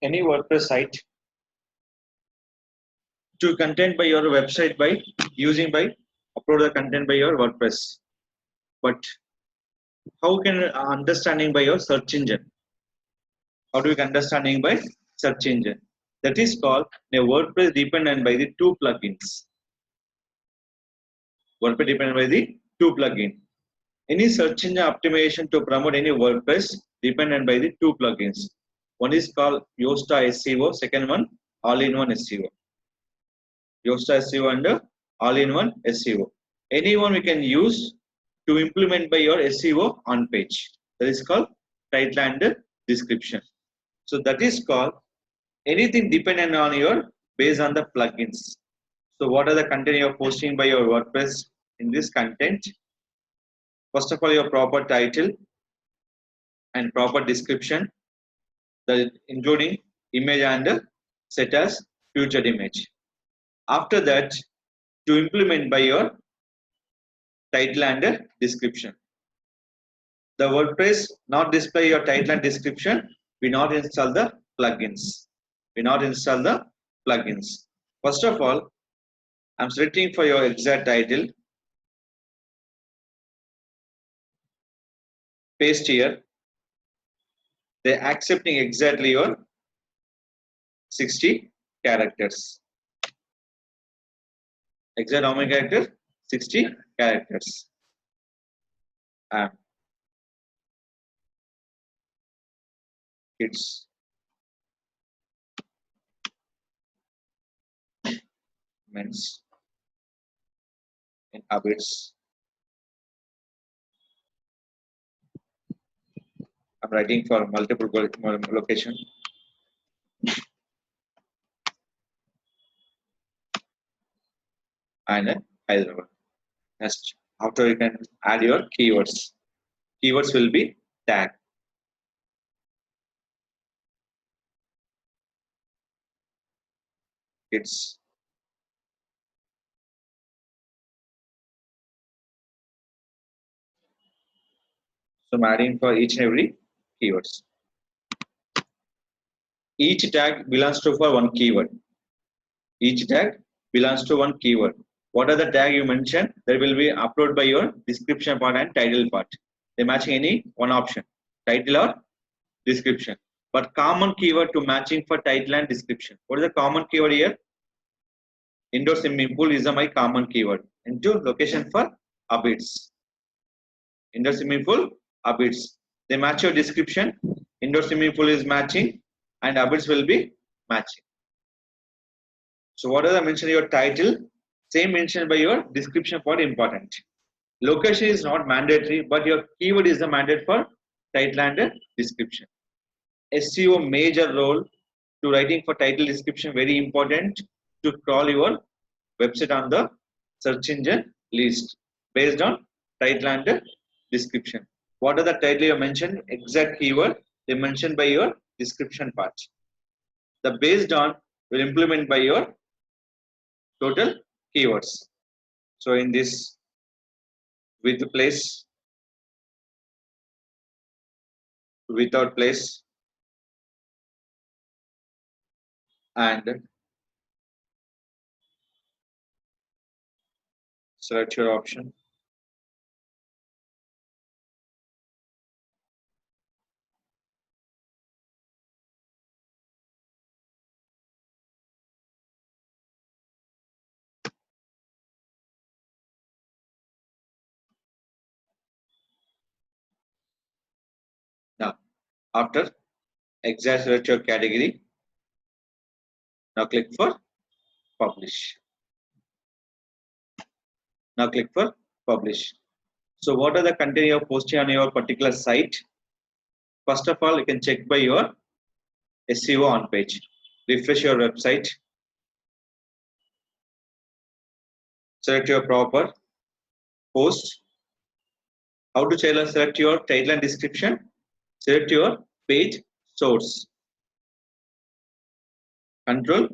any WordPress site to content by your website by upload the content by your WordPress. But how can understanding by your search engine? How do we understanding by search engine? That is called a WordPress dependent by the two plugins. WordPress dependent by the two plugin. Any search engine optimization to promote any WordPress dependent by the two plugins. One is called Yosta SEO. Second one, all-in-one SEO. Yosta SEO and all-in-one SEO. Anyone we can use to implement by your SEO on page. That is called title and description. So that is called anything dependent on your based on the plugins. So what are the content you are posting by your WordPress in this content? First of all, your proper title and proper description, including image and set as featured image. After that, to implement by your title and description. The WordPress not display your title and description, we not install the plugins. First of all, I'm selecting for your exact title. Paste here. They're accepting exactly your 60 characters. Exact how many characters? 60 characters. It's men's in habits. I'm writing for multiple location. And Hyderabad. Next, after you can add your keywords. Keywords will be tag. It's so I'm adding for each and every keywords. Each tag belongs to for one keyword. Each tag belongs to one keyword. What are the tag you mentioned? That will be uploaded by your description part and title part. They matching any one option, title or description. But common keyword to matching for title and description. What is the common keyword here? Indoor swimming pool is my common keyword. Into location for habits. Indoor swimming pool habits. They match your description. Indoor swimming pool is matching, and habits will be matching. So what are the mention your title? Same mentioned by your description part important. Location is not mandatory, but your keyword is the mandate for title and description. SEO major role to writing for title description very important to crawl your website on the search engine list based on title and description. What are the title you mentioned? Exact keyword they mentioned by your description part. The based on will implement by your total keywords. So in this with place, without place, and select your option. Now, after exact select your category. Now click for publish. Now click for publish. So what are the content you're posting on your particular site? First of all, you can check by your SEO on page. Refresh your website. Select your proper post. How to select your title and description? Select your page source. Control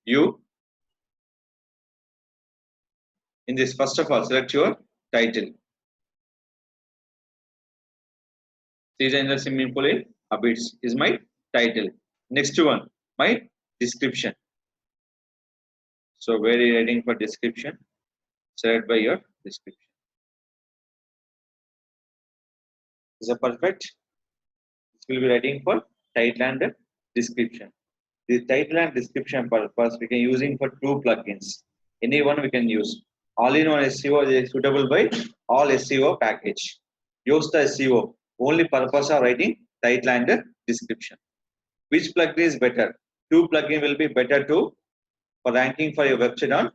U. In this, first of all, select your title. Season in the swimming pool habits is my title. Next one, my description. So where you writing for description, select by your description. Is that perfect? This will be writing for title and description. The title and description purpose we can using for two plugins. Any one we can use. All-in-one SEO is suitable by all SEO package. Use the SEO only purpose of writing title and description. Which plugin is better? Two plugin will be better to for ranking for your website on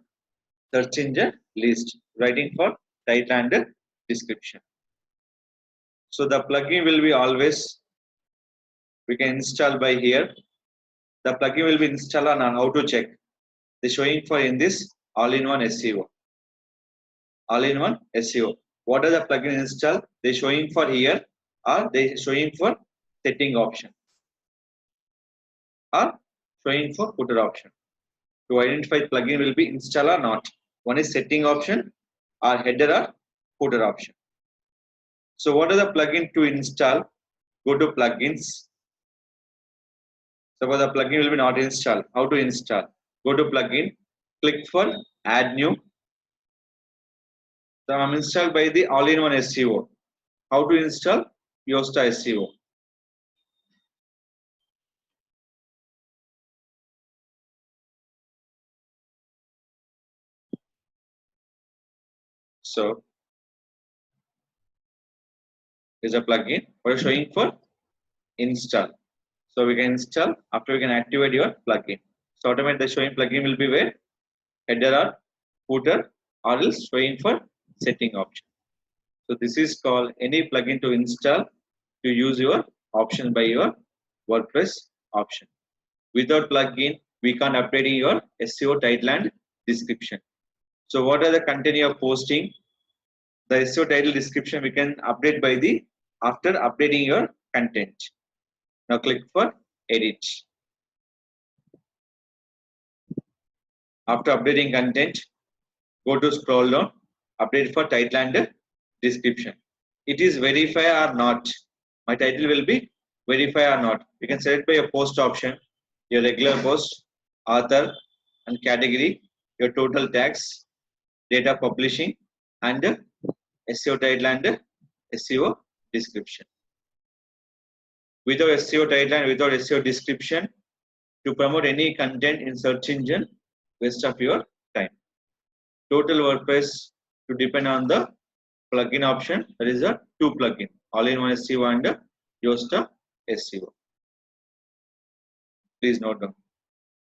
search engine list. Writing for title and description. So the plugin will be always we can install by here. The plugin will be installed on how to check. The showing for in this all-in-one SEO. All-in-one SEO. What are the plugin install? They showing for here or they showing for setting option or showing for footer option. To identify plugin will be install or not. One is setting option or header or footer option. So what are the plugin to install? Go to plugins. Suppose the plugin will be not installed. How to install? Go to plugin, click for add new. So I'm installed by the all-in-one SEO. How to install? Yoasta SEO. So is a plugin we're showing for install. So we can install after we can activate your plugin. So automatically the showing plugin will be where header or footer or else showing for setting option. So this is called any plugin to install to use your option by your WordPress option. Without plugin, we can't update your SEO title and description. So what are the content you are posting? The SEO title description we can update by the after updating your content. Now click for edit. After updating content, go to scroll down, update for title and description. It is verify or not. My title will be verify or not. You can select by your post option, your regular post, author and category, your total tags, data publishing and SEO title and SEO description. Without SEO title and without SEO description, to promote any content in search engine, waste of your time. Total WordPress to depend on the plugin option. That is a two plugin, all-in-one SEO and Yoasta SEO. Please note down.